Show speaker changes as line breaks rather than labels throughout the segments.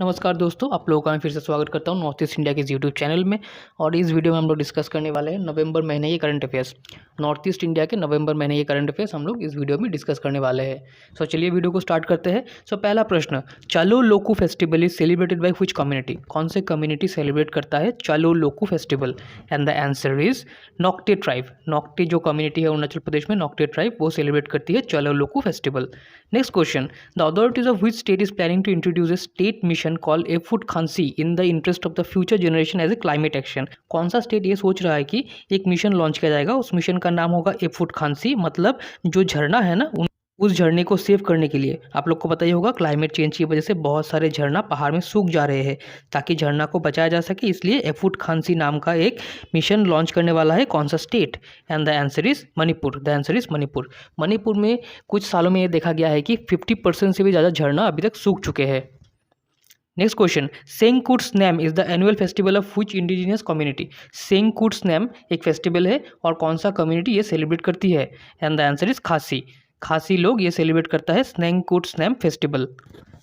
नमस्कार दोस्तों, आप लोगों का मैं फिर से स्वागत करता हूं नॉर्थ ईस्ट इंडिया के यूट्यूब चैनल में। और इस वीडियो में हम लोग डिस्कस करने वाले हैं नवंबर महीने के current affairs. North East India के नवंबर महीने के करंट अफेयर्स हम लोग इस वीडियो में डिस्कस करने वाले हैं। सो चलिए वीडियो को स्टार्ट करते हैं। सो पहला प्रश्न, Chalo Loku festival is celebrated by which community? कौन से कम्युनिटी सेलिब्रेट करता है Chalo Loku festival? And the answer is Nocte tribe. Nocte जो कम्युनिटी है अरुणाचल प्रदेश में, नोक्टे ट्राइब, वो सेलिब्रेट करती है Chalo Loku festival. Next question, the authorities of which state is planning to introduce a state mission called a food खांसी in the interest of the future generation as a climate action? कौन सा state ये सोच रहा है कि एक मिशन लॉन्च किया जाएगा, उस मिशन का नाम होगा ए फूड खांसी, मतलब जो झरना है ना उस झरने को सेव करने के लिए। आप लोग को पता ही होगा क्लाइमेट चेंज की वजह से बहुत सारे झरना पहाड़ में सूख जा रहे हैं, ताकि झरना को बचाया जा सके, इसलिए ए फूड खांसी नाम का एक मिशन लॉन्च करने वाला है कौन सा state? And the answer is Manipur. The answer is Manipur. Manipur में कुछ सालों में ये देखा गया है कि 50% से भी ज़्यादा झरना अभी तक सूख चुके हैं। Next question, Sengkut Snem is the annual festival of which indigenous community? Sengkut Snem एक फेस्टिवल है और कौन सा कम्युनिटी ये सेलिब्रेट करती है? एंड द आंसर इज खासी। खासी लोग ये सेलिब्रेट करता है Sengkut Snem festival.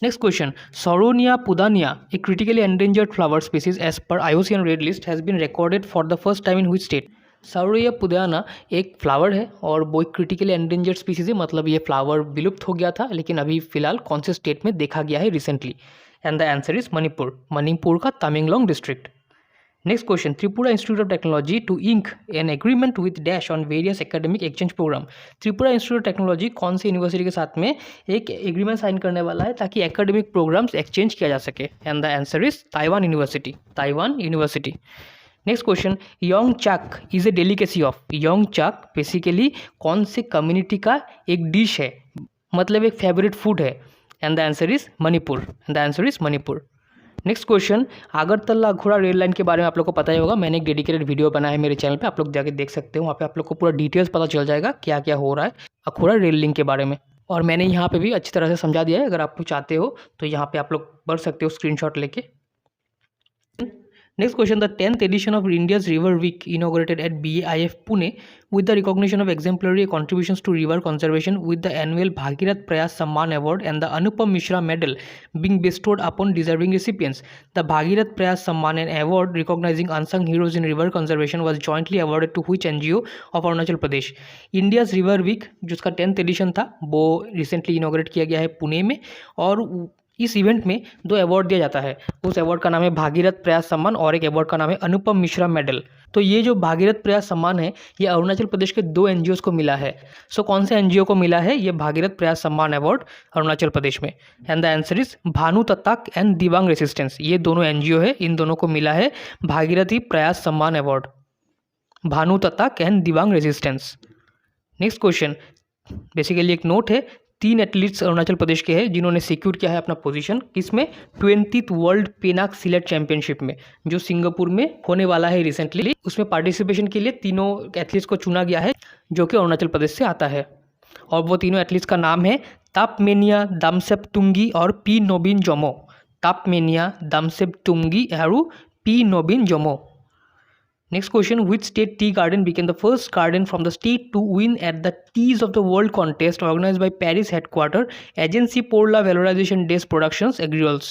Next question, Saurauia punduana, a critically endangered flower species as per IUCN red list has been recorded for the first time in which state? Saurauia punduana एक flower है और वो एक क्रिटिकली एंडेंजर्ड स्पीसीज है, मतलब ये flower विलुप्त हो गया था, लेकिन अभी फिलहाल कौन से स्टेट में देखा गया है recently? And the answer is Manipur. Manipur का Tamenglong district. Next question, Tripura Institute of Technology to ink an agreement with dash on various academic exchange program? Tripura Institute of Technology कौन से यूनिवर्सिटी के साथ में एक एग्रीमेंट साइन करने वाला है ताकि एकेडमिक प्रोग्राम्स एक्सचेंज किया जा सके? And the answer is Taiwan University. Taiwan University. Next question, yongchak is a delicacy of? Yongchak basically कौन से कम्युनिटी का एक डिश है, मतलब एक फेवरेट फूड है? And the answer is Manipur. And the answer is Manipur. Next question, Agartala Akhaura rail line के बारे में आप लोग को पता ही होगा, मैंने एक डेडिकेटेड वीडियो बनाया है मेरे चैनल पे, आप लोग जाके देख सकते हो। वहाँ पे आप लोग को पूरा डिटेल्स पता चल जाएगा क्या क्या हो रहा है अखोरा रेल लिंक के बारे में, और मैंने यहाँ पे भी अच्छी तरह से समझा दिया है। अगर आप चाहते हो तो यहाँ पे आप लोग पढ़ सकते हो स्क्रीनशॉट लेके। Next question, the 10th edition of India's River Week inaugurated at BIF Pune with the recognition of exemplary contributions to river conservation with the annual Bhagirath Prayas Samman Award and the Anupam Mishra Medal being bestowed upon deserving recipients. The Bhagirath Prayas Samman Award recognizing unsung heroes in river conservation was jointly awarded to which NGO of Arunachal Pradesh? India's River Week जिसका 10th edition था वो recently इनोग्रेट किया गया है पुणे में, और इस event में 2 अवार्ड दिया जाता है। उस अवार्ड का नाम है भागीरथ प्रयास सम्मान और एक अवार्ड का नाम है अनुपम मिश्रा मेडल। तो ये जो भागीरथ प्रयास सम्मान है ये अरुणाचल प्रदेश के 2 NGOs को मिला है। सो कौन से NGO को मिला है ये भागीरथ प्रयास सम्मान अवार्ड अरुणाचल प्रदेश में? And the answer is Bhanu Tatak and Dibang Resistance. ये दोनों NGO है, इन दोनों को मिला है Bhagirathi Prayas Samman award, Bhanu Tatak and Dibang Resistance. Next question, basically एक नोट है, 3 एथलीट्स अरुणाचल प्रदेश के हैं जिन्होंने सिक्योर किया है अपना पोजीशन, किसमें? 20th वर्ल्ड पेनाक सिलेट चैंपियनशिप में, जो सिंगापुर में होने वाला है रिसेंटली। उसमें पार्टिसिपेशन के लिए 3 एथलीट्स को चुना गया है जो कि अरुणाचल प्रदेश से आता है, और वो 3 एथलीट्स का नाम है तापमेनिया, दामसेप तुंगी और पी नोबिन जोमो। तापमेनिया, दामसेप तुंगी और पी नोबिन जोमो। Next question, which state tea garden became the first garden from the state to win at the Teas of the World contest organized by Paris headquarter Agency pour la Valorisation des Productions Agricoles?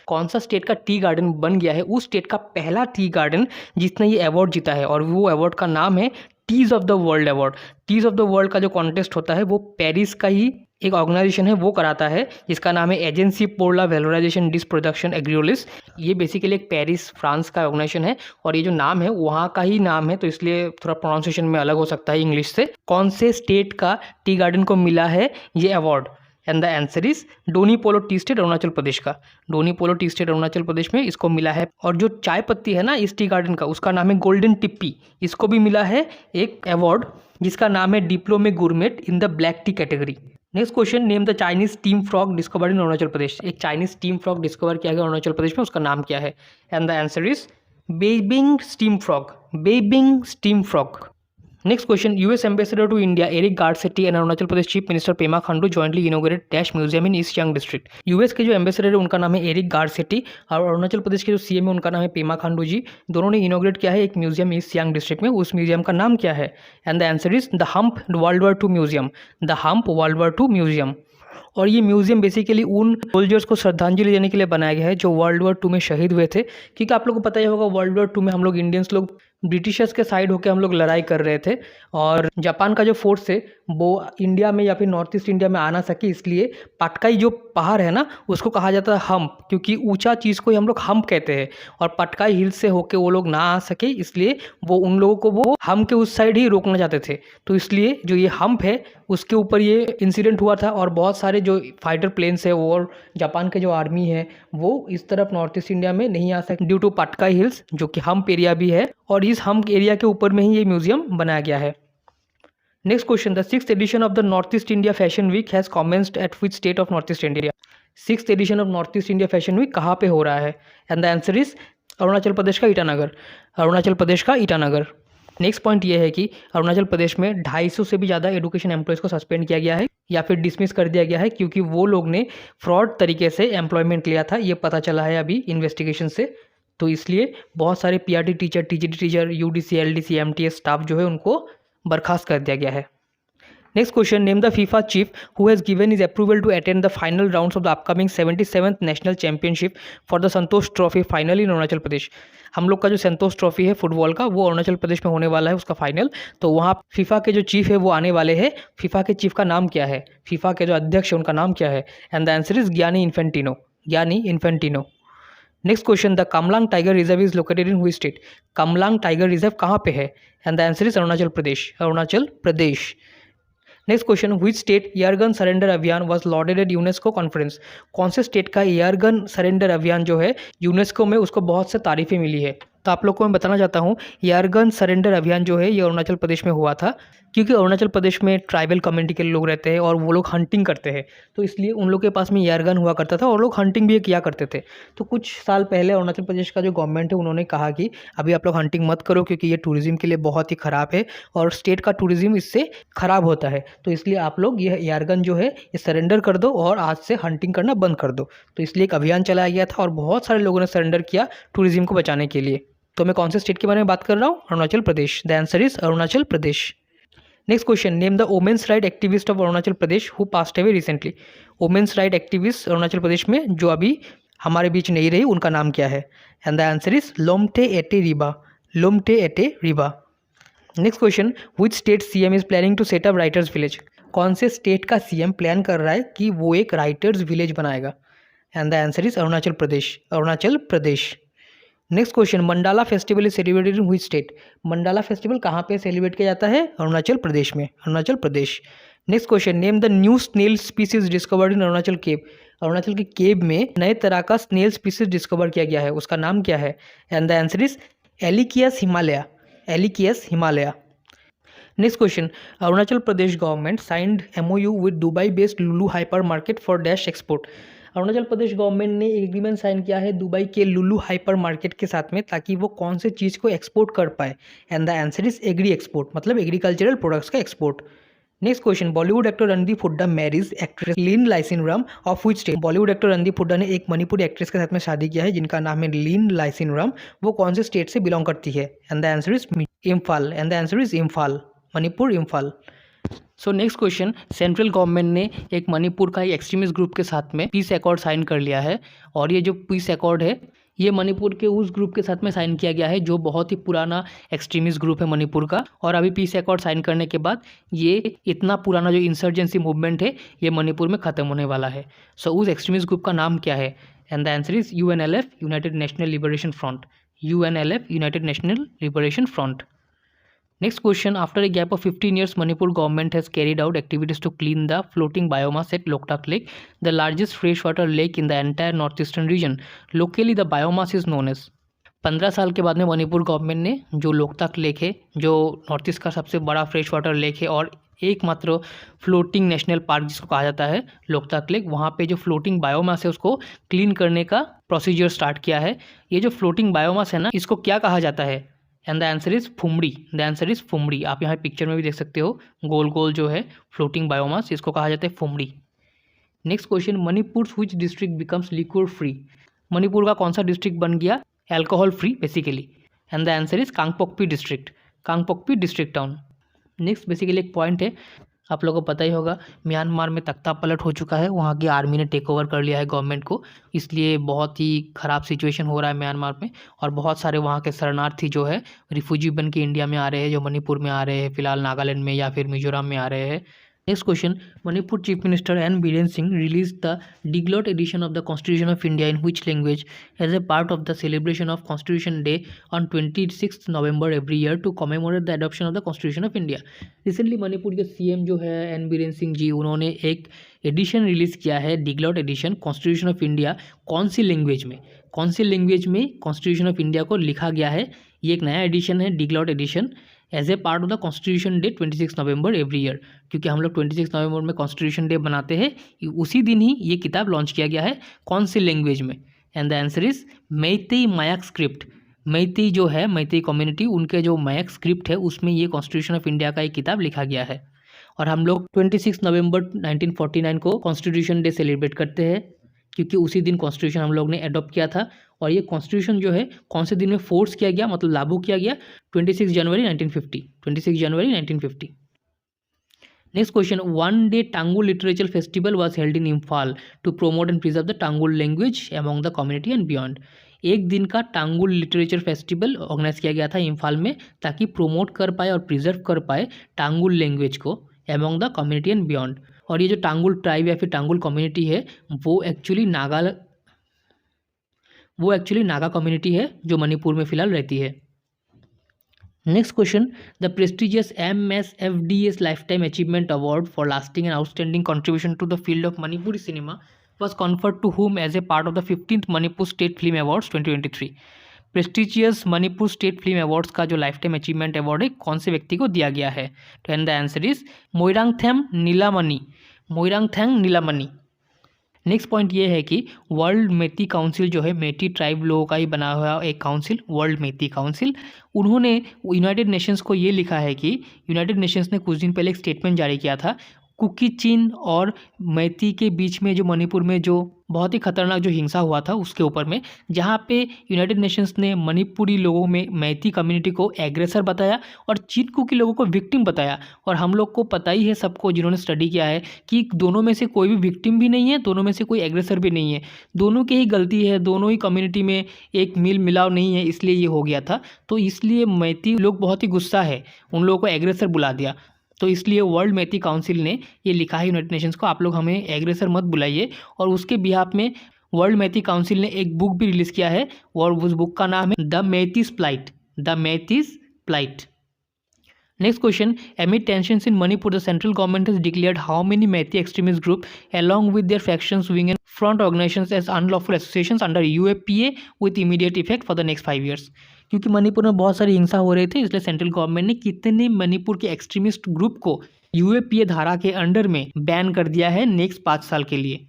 कौन सा state का tea garden बन गया है उस state का पहला tea garden जिसने ये अवार्ड जीता है, और वो अवार्ड का नाम है teas of the world award. Teas of the world का जो कॉन्टेस्ट होता है वो पेरिस का ही एक ऑर्गेनाइजेशन है वो कराता है, जिसका नाम है एजेंसी पोर ला वेलोराइजेशन डिस प्रोडक्शन एग्रियोलिस। ये बेसिकली एक पेरिस फ्रांस का ऑर्गेनाइजेशन है, और ये जो नाम है वहाँ का ही नाम है, तो इसलिए थोड़ा प्रोनाउंसिएशन में अलग हो सकता है इंग्लिश से। कौन से स्टेट का टी गार्डन को मिला है ये award? And the answer is Donyi Polo tea estate Arunachal Pradesh का। डोनी पोलो टी स्टेट अरुणाचल प्रदेश में इसको मिला है। और जो चाय पत्ती है ना इस टी गार्डन का, उसका नाम है गोल्डन टिप्पी, इसको भी मिला है एक अवार्ड जिसका नाम है diplome gourmet in the black tea category. Next question, name the Chinese stream frog discovered in Arunachal Pradesh. एक चाइनीज स्टीम फ्रॉग डिस्कवर किया गया अरुणाचल प्रदेश में, उसका नाम क्या है? एंड द आंसर इज बेबिंग स्टीम फ्रॉग। बेबिंग stream frog. Next question, US ambassador to India Eric Garcetti and Arunachal Pradesh chief minister Pema Khandu jointly inaugurate dash museum in East Siang district. US के जो एम्बेसडर है उनका नाम है एरिक गारसेटी, और अरुणाचल प्रदेश के जो CM है उनका नाम है पेमा खांडू जी। दोनों ने इनोग्रेट किया है एक म्यूजियम ईस्ट सियांग डिस्ट्रिक्ट में। उस म्यूजियम का नाम क्या है? And the answer is the hump world war 2 museum. The hump world war 2 museum. और ये म्यूजियम बेसिकली उन सोल्जर्स को श्रद्धांजलि देने के लिए बनाया गया है जो वर्ल्ड वॉर 2 में शहीद हुए थे, क्योंकि आप लोगों को पता ही होगा वर्ल्ड वॉर 2 में हम लोग इंडियंस लोग ब्रिटिशर्स के साइड होकर हम लोग लड़ाई कर रहे थे, और जापान का जो फोर्स है वो इंडिया में या फिर नॉर्थ ईस्ट इंडिया में आ ना सके, इसलिए पटकाई जो पहाड़ है ना उसको कहा जाता है हम्प, क्योंकि ऊंचा चीज़ को ही हम लोग हम्प कहते हैं, और पटकाई हिल से होके वो लोग ना आ सके इसलिए वो उन लोगों को वो हम्प के उस साइड ही रोकना चाहते थे। तो इसलिए जो ये हम्प है उसके ऊपर ये इंसिडेंट हुआ था, और बहुत सारे जो फाइटर प्लेन्स है वो और जापान के जो आर्मी है वो इस तरफ नॉर्थ ईस्ट इंडिया में नहीं आ सके ड्यू टू पटकाई हिल्स, जो कि हम्प एरिया भी है, और इस हम्प एरिया के ऊपर में ही ये म्यूजियम बनाया गया है। Next question, the 6th edition of the North East India fashion week has commenced at which state of North East India? 6th edition of North East India fashion week कहाँ पे हो रहा है? And the answer is Arunachal Pradesh का ईटानगर। अरुणाचल प्रदेश का Itanagar. Next point ये है कि अरुणाचल प्रदेश में 250 से भी ज़्यादा एजुकेशन एम्प्लॉयज़ को सस्पेंड किया गया है या फिर डिसमिस कर दिया गया है, क्योंकि वो लोग ने फ्रॉड तरीके से एम्प्लॉयमेंट लिया था, ये पता चला है अभी इन्वेस्टिगेशन से। तो इसलिए बहुत सारे PRT teacher, TGT teacher, UDC, LDC, MTS staff जो है उनको बर्खास्त कर दिया गया है। Next question, name the FIFA chief who has given his approval to attend the final rounds of the upcoming 77th National Championship for the Santosh trophy final in Arunachal Pradesh. हम लोग का जो संतोष ट्रॉफी है फुटबॉल का वो अरुणाचल प्रदेश में होने वाला है उसका फाइनल, तो वहाँ फीफा के जो चीफ है वो आने वाले हैं। फीफा के चीफ का नाम क्या है? फीफा के जो अध्यक्ष है उनका नाम क्या है? एंड द आंसर इज ज्ञानी इन्फेंटिनो। ज्ञानी Infantino. Next question, the Kamalang tiger reserve is located in which state? Kamalang tiger reserve कहाँ पे है? And the answer is Arunachal Pradesh. Arunachal Pradesh. Next question, which state airgun surrender अभियान was lauded eight UNESCO conference? कौन से state का airgun surrender अभियान जो है यूनेस्को में उसको बहुत से तारीफें मिली है? तो आप लोग को मैं बताना चाहता हूँ एयरगन सरेंडर अभियान जो है ये अरुणाचल प्रदेश में हुआ था, क्योंकि अरुणाचल प्रदेश में ट्राइबल कम्युनिटी के लोग रहते हैं और वो लोग हंटिंग करते हैं, तो इसलिए उन लोग के पास में एयरगन हुआ करता था और लोग हंटिंग भी किया करते थे। तो कुछ साल पहले अरुणाचल प्रदेश का जो गवर्नमेंट है उन्होंने कहा कि अभी आप लोग हंटिंग मत करो, क्योंकि ये टूरिज्म के लिए बहुत ही ख़राब है और स्टेट का टूरिज्म इससे ख़राब होता है, तो इसलिए आप लोग यह एयरगन जो है ये सरेंडर कर दो और आज से हंटिंग करना बंद कर दो। तो इसलिए एक अभियान चलाया गया था और बहुत सारे लोगों ने सरेंडर किया टूरिज्म को बचाने के लिए। तो मैं कौन से स्टेट के बारे में बात कर रहा हूँ? Arunachal Pradesh. The answer is Arunachal Pradesh. Next question, name the women's right activist of Arunachal Pradesh who passed away recently? Women's right activist Arunachal Pradesh में जो अभी हमारे बीच नहीं रही उनका नाम क्या है? And the answer is Lomte Ete Riba. Lomte Ete Riba. Next question, which state CM is planning to set up writers village? कौन से स्टेट का सीएम प्लान कर रहा है कि वो एक राइटर्स विलेज बनाएगा? And the answer is Arunachal Pradesh. Arunachal Pradesh. Next question, Mandala festival is celebrated in which state? Mandala festival कहाँ पे सेलिब्रेट किया जाता है? अरुणाचल प्रदेश में। Arunachal Pradesh. Next question, name the new snail species discovered in Arunachal cave? Arunachal के केव में नए तरह का स्नेल स्पीसीज डिस्कवर किया गया है, उसका नाम क्या है? And the answer is Alycaeus himalayae. Alycaeus himalayae. Next question, Arunachal Pradesh government signed MOU with Dubai based Lulu hypermarket for dash export? Arunachal Pradesh government ने एक एग्रीमेंट साइन किया है दुबई के लुलु हाइपर मार्केट के साथ में, ताकि वो कौन से चीज़ को एक्सपोर्ट कर पाए? And the answer is agri export, मतलब एग्रीकल्चरल प्रोडक्ट्स का export. Next question, Bollywood actor Randeep Hooda marriage actress Lin Laishram of which state? Bollywood actor Randeep Hooda ने एक मणिपुरी एक्ट्रेस के साथ में शादी किया है जिनका नाम है लीन लाइसिनरम। वो कौन से स्टेट से बिलोंग करती है? And the answer is Imphal. And the answer is Imphal, Manipur, Imphal. So next question, central government ने एक मणिपुर का एक्सट्रीमिस्ट ग्रुप के साथ में पीस अकॉर्ड साइन कर लिया है, और ये जो पीस अकॉर्ड है ये मणिपुर के उस ग्रुप के साथ में साइन किया गया है जो बहुत ही पुराना एक्सट्रीमिस्ट ग्रुप है मणिपुर का, और अभी पीस अकॉर्ड साइन करने के बाद ये इतना पुराना जो इंसर्जेंसी मूवमेंट है ये मणिपुर में ख़त्म होने वाला है। सो उस एक्सट्रीमिस्ट ग्रुप का नाम क्या है? And the answer is UNLF, United national liberation front. UNLF, United national liberation front. Next question, after a gap of 15 years, Manipur government has carried out activities to clean the floating biomass at Loktak Lake, the largest freshwater lake in the entire northeastern region. Locally, the biomass is known as. 15 साल के बाद में Manipur government ने जो Loktak lake है, जो north east का सबसे बड़ा फ्रेश वाटर लेक है और एकमात्र फ्लोटिंग नेशनल पार्क जिसको कहा जाता है लोकतक लेक, वहाँ पे जो फ्लोटिंग बायोमास है उसको क्लीन करने का प्रोसीजर स्टार्ट किया है। ये जो फ्लोटिंग बायोमास है ना, इसको क्या कहा जाता है? And the answer is phumdi. The answer is phumdi. आप यहाँ पिक्चर में भी देख सकते हो, गोल गोल जो है फ्लोटिंग बायोमास, इसको कहा जाता है phumdi. Next question, Manipur which district becomes liquor free? Manipur का कौन सा डिस्ट्रिक्ट बन गया alcohol free basically? And the answer is Kangpokpi district. Kangpokpi district town. Next basically एक पॉइंट है, आप लोगों को पता ही होगा म्यांमार में तख्ता पलट हो चुका है, वहाँ की आर्मी ने टेक ओवर कर लिया है गवर्नमेंट को, इसलिए बहुत ही ख़राब सिचुएशन हो रहा है म्यांमार में। और बहुत सारे वहाँ के शरणार्थी जो है रिफ्यूजी बन के इंडिया में आ रहे हैं, जो मणिपुर में आ रहे हैं, फिलहाल नागालैंड में या फिर मिजोरम में आ रहे हैं। Next question, Manipur Chief Minister N. Biren Singh released the deglot edition of the Constitution of India in which language as a part of the celebration of Constitution Day on 26th November every year to commemorate the adoption of the Constitution of India. Recently Manipur के CM जो है N Biren Singh ji, उन्होंने एक addition release किया है, diglot edition constitution of India. कौन सी language में कॉन्स्टिट्यूशन ऑफ इंडिया को लिखा गया है, ये एक नया एडिशन है diglot edition as a part of the constitution day 26 November every year. क्योंकि हम लोग 26 नवंबर में कॉन्स्टिट्यूशन डे बनाते हैं, उसी दिन ही ये किताब लॉन्च किया गया है। कौन सी लैंग्वेज में? And the answer is Meitei Mayek script. Meitei जो है, मैतेई कम्युनिटी, उनके जो मायाक स्क्रिप्ट है उसमें ये कॉन्स्टिट्यूशन ऑफ इंडिया का एक किताब लिखा गया है। और हम लोग 26 नवंबर 1949 को कॉन्स्टिट्यूशन डे सेलिब्रेट करते हैं, क्योंकि उसी दिन कॉन्स्टिट्यूशन हम लोग ने अडॉप्ट किया था। और ये कॉन्स्टिट्यूशन जो है कौन से दिन में फोर्स किया गया, मतलब लागू किया गया? 26 जनवरी 1950। 26 जनवरी 1950। Next question, one day Tangkhul literature festival was held in Imphal to promote and preserve the Tangkhul language among the community and beyond. एक दिन का टांगुल लिटरेचर फेस्टिवल ऑर्गेनाइज किया गया था इम्फाल में, ताकि प्रोमोट कर पाए और प्रिजर्व कर पाए टांगुल लैंग्वेज को among the community and beyond. और ये जो टांगुल ट्राइब या फिर टांगुल कम्युनिटी है वो एक्चुअली नागा कम्युनिटी है जो मणिपुर में फिलहाल रहती है। Next question, the prestigious MSFDS lifetime achievement award for lasting and outstanding contribution to the field of Manipuri cinema was conferred to whom as a part of the 15th Manipur State Film Awards 2023। Prestigious Manipur state film awards का जो life time achievement award है कौन से व्यक्ति को दिया गया है? तो and the answer is Moirangthem Nilamani. Moirangthem Nilamani. Next point ये है कि वर्ल्ड मेती काउंसिल जो है, मेती ट्राइब लोगों का ही बना हुआ एक काउंसिल, वर्ल्ड मेती काउंसिल, उन्होंने यूनाइटेड नेशंस को ये लिखा है कि यूनाइटेड नेशंस ने कुछ दिन पहले एक स्टेटमेंट जारी किया था कुकी चिन और मैती के बीच में, जो मणिपुर में जो बहुत ही खतरनाक जो हिंसा हुआ था उसके ऊपर में, जहाँ पे यूनाइटेड नेशंस ने मणिपुरी लोगों में मैती कम्युनिटी को एग्रेसर बताया और चिन कुकी लोगों को विक्टिम बताया। और हम लोग को पता ही है सबको जिन्होंने स्टडी किया है कि दोनों में से कोई भी विक्टिम भी नहीं है, दोनों में से कोई एग्रेसर भी नहीं है, दोनों की ही गलती है, दोनों ही कम्युनिटी में एक मिल मिलाव नहीं है, इसलिए ये हो गया था। तो इसलिए मैती लोग बहुत ही गुस्सा है, उन लोगों को एग्रेसर बुला दिया। तो इसलिए वर्ल्ड मैती काउंसिल ने ये लिखा है यूनाइटेड नेशंस को, आप लोग हमें एग्रेसर मत बुलाइए। और उसके बिहाफ में वर्ल्ड मैती काउंसिल ने एक बुक भी रिलीज़ किया है और उस बुक का नाम है the Meiteis plight. The Meiteis plight. Next question, amid tensions in Manipur, the central government has declared how many Meitei extremist group along with their factions, wing and front organizations as unlawful associations under UAPA with immediate effect for the next 5 years। क्योंकि मणिपुर में बहुत सारी हिंसा हो रही थी, इसलिए central government ने कितने मणिपुर के एक्सट्रीमिस्ट ग्रुप को UAPA धारा के अंडर में बैन कर दिया है नेक्स्ट 5 साल के लिए?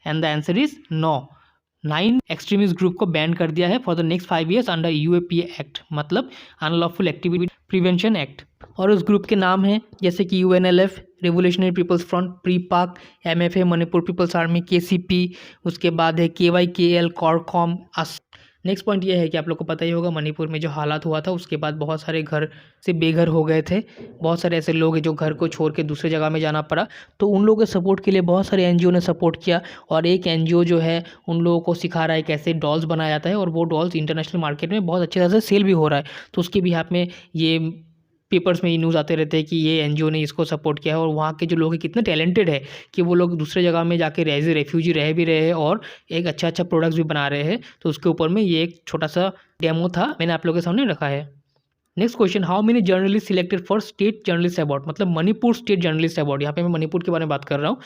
And the answer is 9 extremist group को बैन कर दिया है for the next 5 years under UAPA act, मतलब अनलॉफुल एक्टिविटी प्रिवेंशन एक्ट। और उस ग्रुप के नाम हैं जैसे कि UNLF, revolutionary people's front, PREPAK, MFA Manipur people's army, KCP, उसके बाद है KYKL, कॉरकॉम। नेक्स्ट पॉइंट ये है कि आप लोग को पता ही होगा मणिपुर में जो हालात हुआ था उसके बाद बहुत सारे घर से बेघर हो गए थे, बहुत सारे ऐसे लोग हैं जो घर को छोड़ के दूसरे जगह में जाना पड़ा। तो उन लोगों के सपोर्ट के लिए बहुत सारे NGO ने सपोर्ट किया और एक NGO जो है उन लोगों को सिखा रहा है कैसे डॉल्स बनाया जाता है और वो डॉल्स इंटरनेशनल मार्केट में बहुत अच्छी तरह से सेल भी हो रहा है। तो उसके बिहाफ में ये पेपर्स में ये न्यूज़ आते रहते हैं कि ये NGO ने इसको सपोर्ट किया है। और वहाँ के जो लोग हैं कितने टैलेंटेड है कि वो लोग दूसरे जगह में जाके रेफ्यूजी रह भी रहे हैं और एक अच्छा प्रोडक्ट्स भी बना रहे हैं। तो उसके ऊपर में ये एक छोटा सा डेमो था, मैंने आप लोगों के सामने रखा है। Next question, how many journalist selected for state journalist award, मतलब मणिपुर स्टेट जर्नलिस्ट अवार्ड। यहाँ पे मैं मणिपुर के बारे में बात कर रहा हूँ।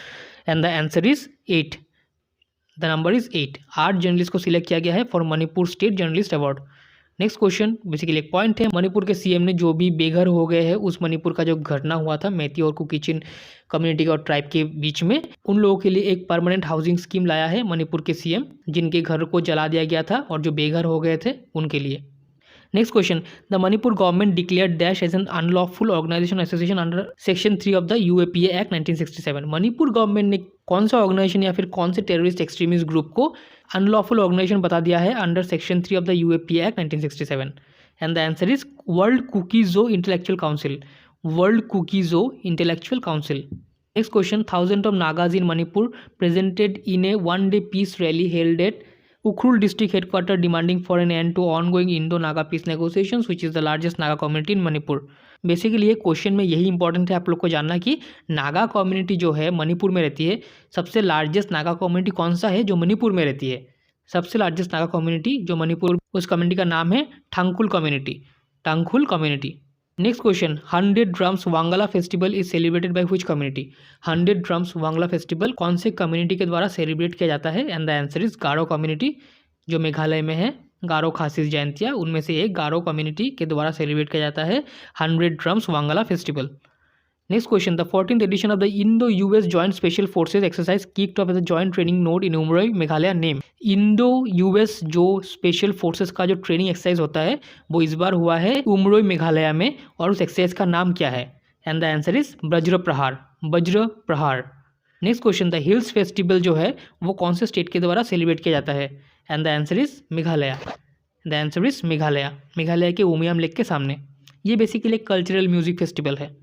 And the answer is 8। The number is 8। 8 journalist को सिलेक्ट किया गया है for Manipur state journalist award. Next question basically एक पॉइंट है, मणिपुर के CM ने जो भी बेघर हो गए हैं उस मणिपुर का जो घटना हुआ था मैती और कुकीचिन कम्युनिटी और ट्राइब के बीच में, उन लोगों के लिए एक परमानेंट हाउसिंग स्कीम लाया है मणिपुर के CM, जिनके घर को जला दिया गया था और जो बेघर हो गए थे उनके लिए। Next question, the Manipur government declared dash as an unlawful organisation association under section 3 of the UAPA act 1967। Manipur government ने कौन सा ऑर्गेनाइजेशन या फिर कौन से टेररिस्ट एक्सट्रीमिस्ट ग्रुप को अनलॉफुल ऑर्गेनाइजेशन बता दिया है under section 3 of the UAPA act 1967? And the answer is world Kuki Zo intellectual council. World Kuki Zo intellectual council. Next question, thousand of Nagas in Manipur presented in a 1 day peace rally held at Ukhrul district headquarter demanding for an end to ongoing Indo Naga peace negotiations which is the largest Naga community in Manipur. Basically ये question में यही important है आप लोग को जानना कि Naga community जो है मणिपुर में रहती है, सबसे लार्जेस्ट नागा कम्युनिटी कौन सा है जो मणिपुर में रहती है। सबसे लार्जेस्ट नागा कम्युनिटी जो मणिपुर, उस कम्युनिटी का नाम है Tangkhul community, Tangkhul community. Next question, 100 drums Wangala festival is celebrated by which community. 100 drums Wangala festival कौन से कम्युनिटी के द्वारा सेलिब्रेट किया जाता है, and the answer is Garo community, जो मेघालय में है। गारो खासिस जयंतिया उनमें से एक गारो कम्युनिटी के द्वारा सेलिब्रेट किया जाता है 100 drums Wangala festival. Next question, the 14th edition of the Indo US joint special forces exercise kicked off as a joint training node in Umroi Meghalaya name. Indo US जो स्पेशल फोर्सेज का जो ट्रेनिंग एक्सरसाइज होता है वो इस बार हुआ है उमरोई मेघालय में, और उस एक्सरसाइज का नाम क्या है, एंड द आंसर इज वज्र प्रहार, वज्र प्रहार। Next question, the hills festival जो है वो कौन से स्टेट के द्वारा सेलिब्रेट किया जाता है, and the answer is Meghalaya, the answer is Meghalaya, Meghalaya के उमियाम लेक के सामने। ये बेसिकली एक कल्चरल म्यूजिक फेस्टिवल है।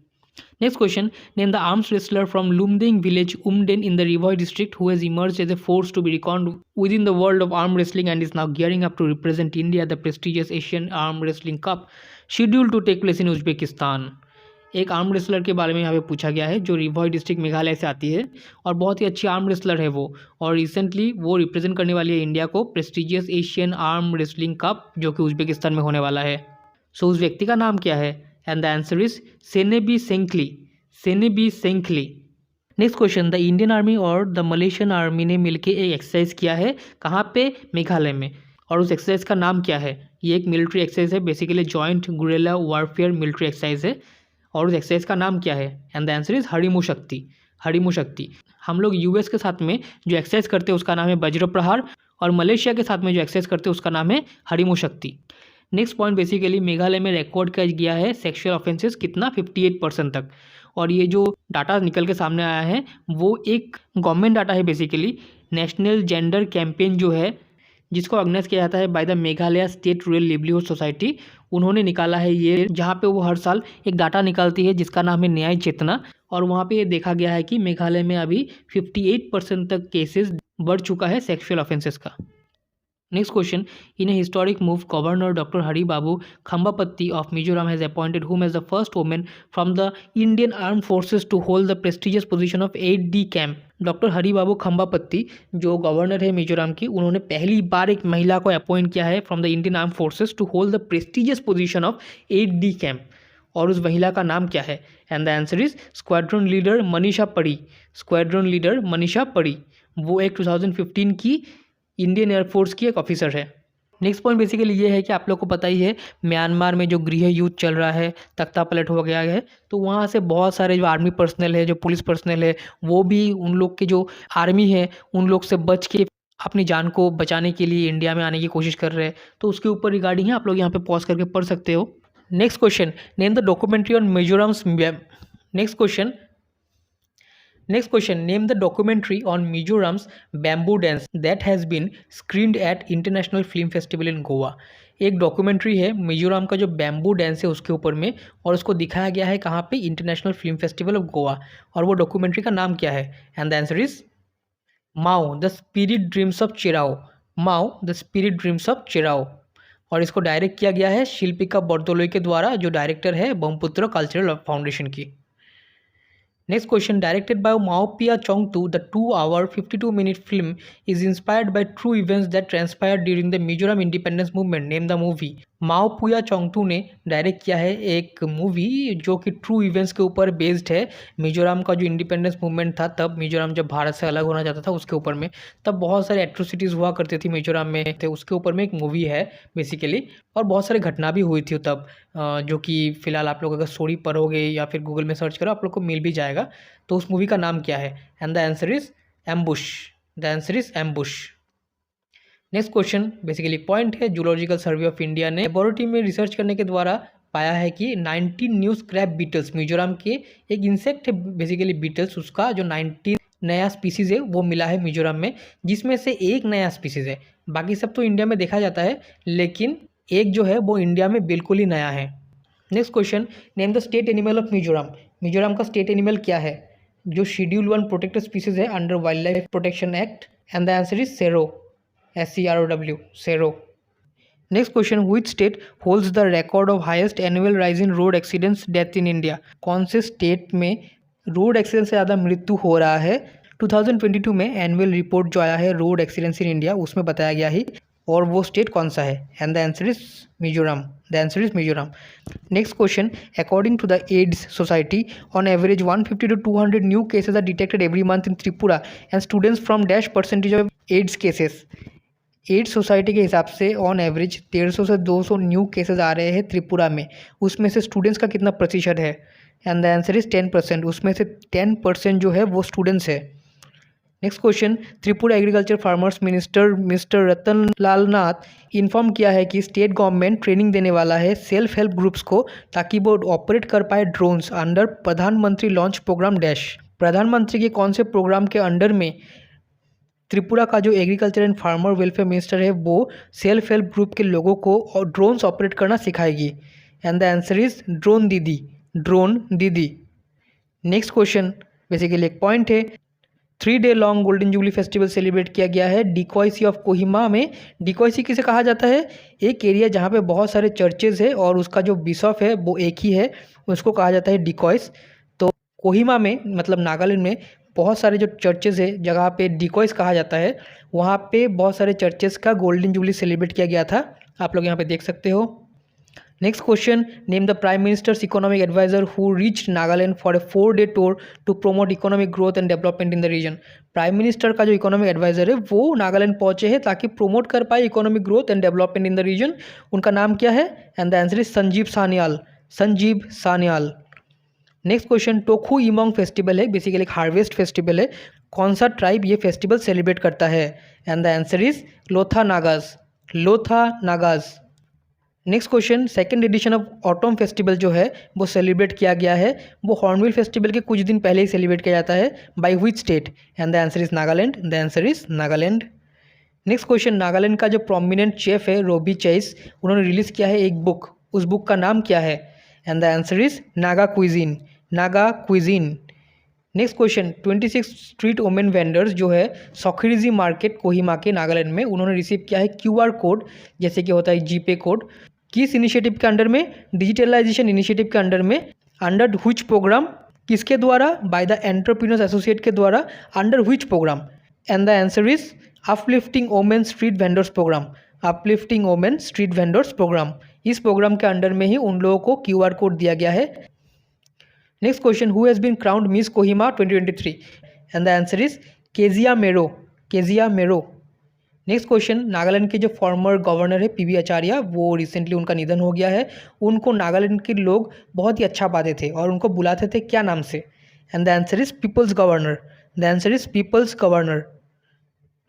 Next question, name the arms wrestler from Lumding village Umden in the Rivoy district who has emerged as a force to be reckoned within the world of arm wrestling and is now gearing up to represent India at the prestigious Asian Arm Wrestling Cup scheduled to take place in Uzbekistan। एक arm wrestler के बारे में यहाँ पे पूछा गया है जो रिवॉय डिस्ट्रिक्ट मेघालय से आती है और बहुत ही अच्छी आर्म रेसलर है वो, और रिसेंटली वो रिप्रेजेंट करने वाली है इंडिया को prestigious Asian arm wrestling cup जो कि उज्बेकिस्तान में होने वाला है। सो उस व्यक्ति का नाम क्या है, एंड द आंसर इज सेनेबी सेंकली, सेनेबी सेंकली। Next question, the Indian army और द मलेशियन आर्मी ने मिलकर एक एक्सरसाइज किया है कहाँ पे, मेघालय में, और उस एक्सरसाइज का नाम क्या है। ये एक मिलिट्री एक्सरसाइज है, basically joint guerrilla warfare military exercise है, और उस एक्सरसाइज का नाम क्या है, and the answer is Harimau Shakti, Harimau शक्ति। हम लोग यूएस के साथ में जो एक्सरसाइज करते हैं उसका नाम है वज्र प्रहार, और मलेशिया के साथ में जो एक्सरसाइज करते हैं उसका नाम है हरिमू शक्ति। नेक्स्ट पॉइंट, बेसिकली मेघालय में रिकॉर्ड किया गया है सेक्सुअल ऑफेंसेस कितना, 58% तक, और ये जो डाटा निकल के सामने आया है वो एक गवर्नमेंट डाटा है, बेसिकली नेशनल जेंडर कैंपेन जो है जिसको ऑर्गेनाइज किया जाता है by the Meghalaya state rural livelihood society, उन्होंने निकाला है ये, जहाँ पे वो हर साल एक डाटा निकालती है जिसका नाम है न्याय चेतना, और वहाँ पे ये देखा गया है कि मेघालय में अभी 58% तक केसेस बढ़ चुका है सेक्सुअल ऑफेंसेस का। Next question, in a historic move, Governor Dr. Hari Babu Khambapati of Mizoram has appointed whom as the first woman from the Indian Armed Forces to hold the prestigious position of 8D camp। Doctor Hari Babu Kambhampati जो governor है मिजोरम की, उन्होंने पहली बार एक महिला को appoint किया है from the Indian arm forces to hold the prestigious position of 8D camp, और उस महिला का नाम क्या है, and the answer is squadron leader Manisha Padhi, squadron leader Manisha पड़ी। वो एक 2015 की इंडियन एयरफोर्स की एक ऑफिसर है। नेक्स्ट पॉइंट बेसिकली ये है कि आप लोग को पता ही है म्यांमार में जो गृह युद्ध चल रहा है, तख्ता पलट हो गया है, तो वहाँ से बहुत सारे जो आर्मी पर्सनल है, जो पुलिस पर्सनल है, वो भी उन लोग के जो आर्मी है उन लोग से बच के अपनी जान को बचाने के लिए इंडिया में आने की कोशिश कर रहे हैं, तो उसके ऊपर रिगार्डिंग है, आप लोग यहाँ पे पॉज करके पढ़ सकते हो। Next question, name the documentary on Mizoram's. Next question, name the documentary on Mizoram's bamboo dance that has been screened at International Film Festival in Goa। एक डॉक्यूमेंट्री है मिजोरम का जो बैम्बू डांस है उसके ऊपर में, और उसको दिखाया गया है कहाँ पे, international film festival of Goa, और वो डॉक्यूमेंट्री का नाम क्या है, and the answer is Mao the spirit dreams of Cheraw, Mao the spirit dreams of Cheraw, और इसको डायरेक्ट किया गया है शिल्पिका बर्दोलोई के द्वारा, जो डायरेक्टर है ब्रह्मपुत्र कल्चरल फाउंडेशन की। Next question, directed by Mao Pia Chongtu, the 2-hour 52-minute film is inspired by true events that transpired during the Mizoram independence movement। Name the movie। माओ पुया चोंगटू ने डायरेक्ट किया है एक मूवी जो कि true events के ऊपर based है। मिजोरम का जो इंडिपेंडेंस मूवमेंट था, तब मिजोरम जब भारत से अलग होना चाहता था उसके ऊपर में, तब बहुत सारे एट्रोसिटीज़ हुआ करती थी मिजोरम में, थे उसके ऊपर में एक मूवी है बेसिकली, और बहुत सारी घटना भी हुई थी तब, जो कि फ़िलहाल आप लोग अगर स्टोरी पढ़ोगे या फिर गूगल में सर्च करो आप लोग को मिल भी जाएगा। तो उस मूवी का नाम क्या है, and the answer is ambush, the answer is ambush. Next question basically point है, जूलॉजिकल सर्वे ऑफ इंडिया ने लेबोरेटरी में रिसर्च करने के द्वारा पाया है कि 19 न्यू स्क्रैप बीटल्स, मिजोरम के एक इंसेक्ट है बेसिकली बीटल्स, उसका जो 19 नया स्पीसीज़ है वो मिला है मिजोरम में, जिसमें से एक नया स्पीसीज़ है, बाकी सब तो इंडिया में देखा जाता है, लेकिन एक जो है वो इंडिया में बिल्कुल ही नया है। Next question, name the state animal of Mizoram. Mizoram का स्टेट एनिमल क्या है जो शेड्यूल 1 प्रोटेक्टेड स्पीसीज है under wildlife protection act? And the answer is serow, SCROW, serow. Next question, which state holds the record of highest annual rise in road accidents death in India? कौन से state में road accident से ज़्यादा मृत्यु हो रहा है? 2022 में एनुअल रिपोर्ट जो आया है रोड एक्सीडेंट्स इन इंडिया, उसमें बताया गया है, और वो स्टेट कौन सा है? And the answer is Mizoram, the answer is Mizoram. Next question, according to the AIDS society on average 150 to 200 new cases are detected every month in Tripura and students from dash percentage of AIDS cases. AIDS society के हिसाब से on average 150 से 200 new cases आ रहे हैं त्रिपुरा में, उसमें से students का कितना प्रतिशत है? एंड द आंसर इज 10%, उसमें से 10% जो है वो स्टूडेंट्स है। Next question, Tripura agriculture farmers minister mister Ratan Lal Nath inform किया है कि स्टेट गवर्नमेंट ट्रेनिंग देने वाला है सेल्फ हेल्प ग्रुप्स को ताकि वो ऑपरेट कर पाए ड्रोन्स अंडर प्रधानमंत्री लॉन्च प्रोग्राम डैश। प्रधानमंत्री के कौन से प्रोग्राम के अंडर में त्रिपुरा का जो agriculture and farmer welfare minister है वो सेल्फ हेल्प ग्रुप के लोगों को ड्रोन्स ऑपरेट करना सिखाएगी? And the answer is drone Didi, drone Didi. Next question basically एक पॉइंट है, 3 day long golden jubilee festival celebrate किया गया है डिकोयसी ऑफ कोहिमा में। डिकोयसी किसे कहा जाता है? एक एरिया जहाँ पे बहुत सारे चर्चेज है और उसका जो बिशप है वो एक ही है, उसको कहा जाता है डिकोयस। तो कोहिमा में मतलब नागालैंड में बहुत सारे जो चर्चेज है जगह पे डिकोयस कहा जाता है, वहाँ पे बहुत सारे चर्चेज का गोल्डन जुबली सेलिब्रेट किया गया था, आप लोग यहाँ पे देख सकते हो। Next question, name the prime minister's economic adviser who reached Nagaland for a 4-day tour to promote economic growth and development in the region. Prime minister का जो इकोनॉमिक एडवाइजर है वो नागालैंड पहुंचे हैं ताकि प्रोमोट कर पाए economic growth and development in the region. उनका नाम क्या है? And the answer is Sanjeev Sanyal, Sanjeev Sanyal. Next question, Tokhu Emong festival है, बेसिकली एक हार्वेस्ट फेस्टिवल है, कौन सा ट्राइब ये फेस्टिवल सेलिब्रेट करता है? And the answer is Lotha Nagas, Lotha Nagas. Next question, second edition of autumn festival जो है वो सेलिब्रेट किया गया है, वो हॉर्नबिल फेस्टिवल के कुछ दिन पहले ही सेलिब्रेट किया जाता है, by which state? And the answer is Nagaland, the answer is Nagaland. Next question, Nagaland का जो प्रोमिनेंट शेफ है रोबी चेस, उन्होंने रिलीज़ किया है एक बुक, उस बुक का नाम क्या है? And the answer is Naga cuisine, Naga cuisine. Next question, 26 street women vendors जो है सॉखरीजी मार्केट कोहिमा के नागालैंड में, उन्होंने रिसीव किया है QR कोड, जैसे कि होता है जीपे कोड, किस इनिशिएटिव के अंडर में? डिजिटलाइजेशन इनिशिएटिव के अंडर में। Under which programme? किसके द्वारा? बाय द एंटरप्रेन्योर्स एसोसिएट के द्वारा। Under which programme? And the answer is uplifting women street vendors programme, uplifting women street vendors programme. इस प्रोग्राम के अंडर में ही उन लोगों को QR कोड दिया गया है। Next question, who has been crowned miss Kohima 2023? And the answer is Kezia Mero, Kezia Mero. Next question, Nagaland के जो फॉर्मर गवर्नर है PB आचार्य, वो रिसेंटली उनका निधन हो गया है, उनको नागालैंड के लोग बहुत ही अच्छा पाते थे और उनको बुलाते थे क्या नाम से? And the answer is people's governor, the answer is people's governor.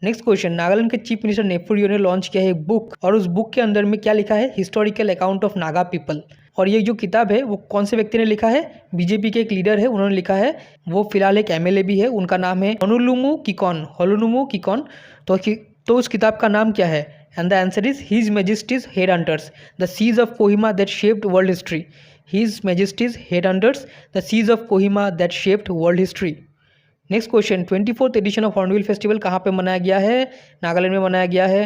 Next question, Nagaland के चीफ मिनिस्टर नेपोलियो ने लॉन्च किया है एक बुक, और उस बुक के अंदर में क्या लिखा है? Historical account of Naga people. और ये जो किताब है वो कौन से व्यक्ति ने लिखा है? BJP के एक लीडर है, उन्होंने लिखा है, वो फिलहाल एक MLA भी है, उनका नाम है होनुलुमु किकोन, होनुलुमु किकोन। तो उस किताब का नाम क्या है? And the answer is his majesty's head hunters, the siege of Kohima that shaped world history, his majesty's head hunters, the siege of Kohima that shaped world history. Next question, 24th edition of hornbill festival कहाँ पे मनाया गया है? नागालैंड में मनाया गया है,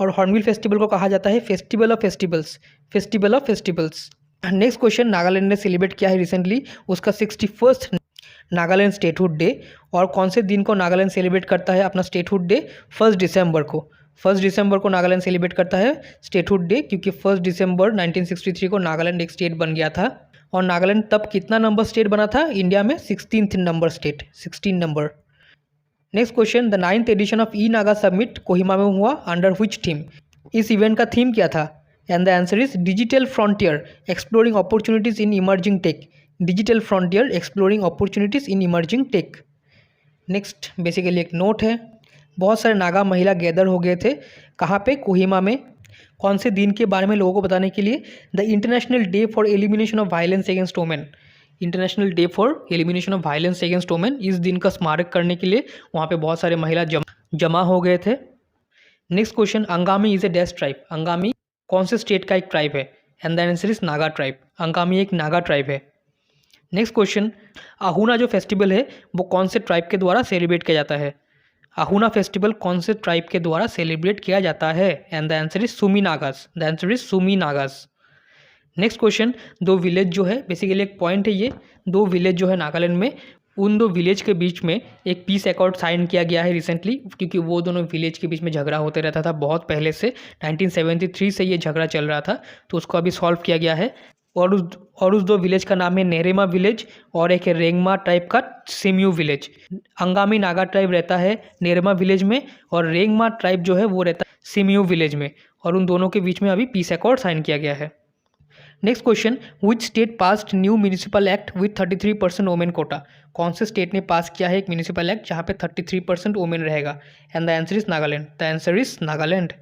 और हॉर्नबिल फेस्टिवल को कहा जाता है festival of festivals, festival of festivals. Next question, Nagaland ने सेलिब्रेट किया है रिसेंटली उसका 61st नागालैंड स्टेटहुड डे, और कौन से दिन को नागालैंड सेलिब्रेट करता है अपना स्टेटहुड डे? 1 दिसंबर को, 1 दिसंबर को नागालैंड सेलिब्रेट करता है स्टेटहुड डे, क्योंकि 1 दिसंबर 1963 को नागालैंड एक स्टेट बन गया था, और नागालैंड तब कितना नंबर स्टेट बना था इंडिया में? 16th number state, 16 number. Next question, the 9th edition of E Naga summit Kohima में हुआ अंडर व्हिच थीम? इस इवेंट का थीम क्या था? And the answer is digital frontier exploring opportunities in emerging tech, digital frontier exploring opportunities in emerging tech. Next basically एक note है, बहुत सारे नागा महिला गैदर हो गए थे, कहाँ पे? कोहिमा में। कौन से दिन के बारे में लोगों को बताने के लिए? The international day for elimination of violence against women, international day for elimination of violence against women. इस दिन का स्मारक करने के लिए वहाँ पे बहुत सारे महिला जमा हो गए थे। Next question, Angami is a dash tribe, Angami कौन से स्टेट का एक ट्राइब है? And the answer is Naga tribe. Angami एक नागा ट्राइब है। नेक्स्ट क्वेश्चन, आहूना जो फेस्टिवल है वो कौन से ट्राइब के द्वारा सेलिब्रेट किया जाता है? आहूना फेस्टिवल कौन से ट्राइब के द्वारा सेलिब्रेट किया जाता है? And the answer is Sumi Nagas. The answer is Sumi Nagas. Next question, दो विलेज जो है, बेसिकली एक पॉइंट है ये, दो विलेज जो है नागालैंड में, उन दो विलेज के बीच में एक पीस अकॉर्ड साइन किया गया है रिसेंटली, क्योंकि वो दोनों विलेज के बीच में झगड़ा होते रहता था बहुत पहले से, 1973 से ये झगड़ा चल रहा था, तो उसको अभी सॉल्व किया गया है। और उस दो विलेज का नाम है नेरेमा विलेज और एक है रेंगमा ट्राइब का सिम्यू विलेज। अंगामी नागा ट्राइब रहता है नेरेमा विलेज में और रेंगमा ट्राइब जो है वो रहता है सिम्यू विलेज में, और उन दोनों के बीच में अभी पीस अकॉर्ड साइन किया गया है। Next question, which state passed new municipal act with 33% women quota? कौन से स्टेट ने पास किया है एक म्यूनिसिपल एक्ट जहाँ पे 33% वोमेन रहेगा? And the answer is Nagaland. The answer is Nagaland.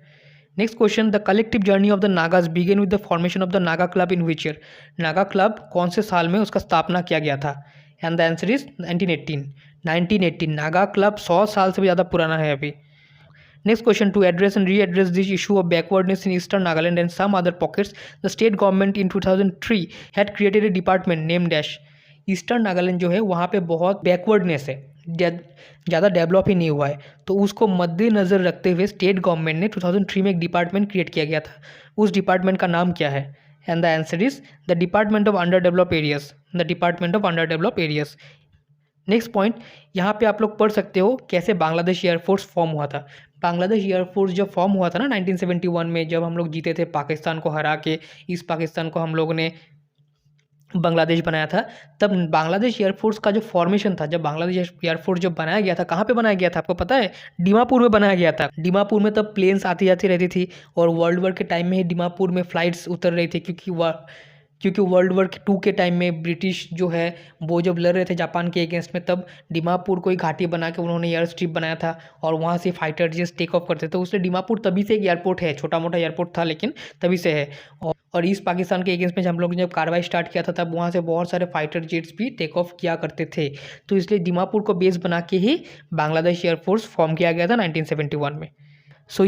Next question, the collective journey of the Nagas began with the formation of the Naga club in which year? Naga club कौन से साल में उसका स्थापना किया गया था? And the answer is 1918। 1918 Naga club 100 साल से भी ज़्यादा पुराना है अभी। Next question, to address and readdress this issue of backwardness in eastern Nagaland and some other pockets, the state government in 2003 had created a department named dash. Eastern Nagaland जो है वहाँ पे बहुत बैकवर्डनेस है, ज़्यादा डेवलप ही नहीं हुआ है, तो उसको मद्देनज़र रखते हुए स्टेट गवर्नमेंट ने 2003 में एक डिपार्टमेंट क्रिएट किया गया था। उस डिपार्टमेंट का नाम क्या है? And the answer is the department of under develop areas. The department of under develop areas. Next point, यहाँ पे आप लोग पढ़ सकते हो कैसे बांग्लादेश एयरफोर्स फॉर्म हुआ था। बांग्लादेश एयरफोर्स जब फॉर्म हुआ था ना 1971 में, जब हम लोग जीते थे पाकिस्तान को हरा के, ईस्ट पाकिस्तान को हम लोगों ने बांग्लादेश बनाया था, तब बांग्लादेश एयरफोर्स का जो फॉर्मेशन था, जब बांग्लादेश एयरफोर्स जब बनाया गया था, कहाँ पे बनाया गया था आपको पता है? दीमापुर में बनाया गया था। दीमापुर में तब प्लेन्स आती जाती रहती थी और वर्ल्ड वॉर के टाइम में ही दीमापुर में फ्लाइट्स उतर रही थी, क्योंकि वर्ल्ड वॉर 2 के टाइम में ब्रिटिश जो है वो जब लड़ रहे थे जापान के अगेंस्ट में, तब दीमापुर को ही घाटी बना के उन्होंने एयर स्ट्रिप बनाया था और वहाँ से फाइटर जेट्स टेक ऑफ करते थे। तो उससे दीमापुर तभी से एक एयरपोर्ट है, छोटा मोटा एयरपोर्ट था लेकिन तभी से है। और ईस्ट पाकिस्तान के अगेंस्ट में हम लोग ने जब कार्रवाई स्टार्ट किया था, तब वहाँ से बहुत सारे फाइटर जेट्स भी टेक ऑफ किया करते थे। तो इसलिए दीमापुर को बेस बना के ही बांग्लादेश एयरफोर्स फॉर्म किया गया था 1971 में। सो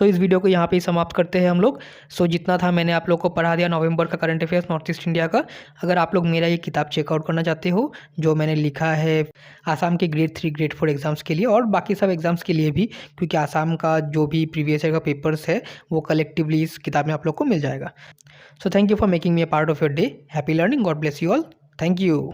इस वीडियो को यहाँ पे ही समाप्त करते हैं हम लोग। जितना था मैंने आप लोग को पढ़ा दिया नवंबर का current affairs north East India का। अगर आप लोग मेरा ये किताब चेकआउट करना चाहते हो, जो मैंने लिखा है आसाम के ग्रेड 3 ग्रेड 4 एग्जाम्स के लिए और बाकी सब एग्जाम्स के लिए भी, क्योंकि आसाम का जो भी प्रीवियस ईयर का पेपर्स है वो कलेक्टिवली इस किताब में आप लोग को मिल जाएगा। So thank you for making me a part of your day. Happy learning. God bless you all. Thank you.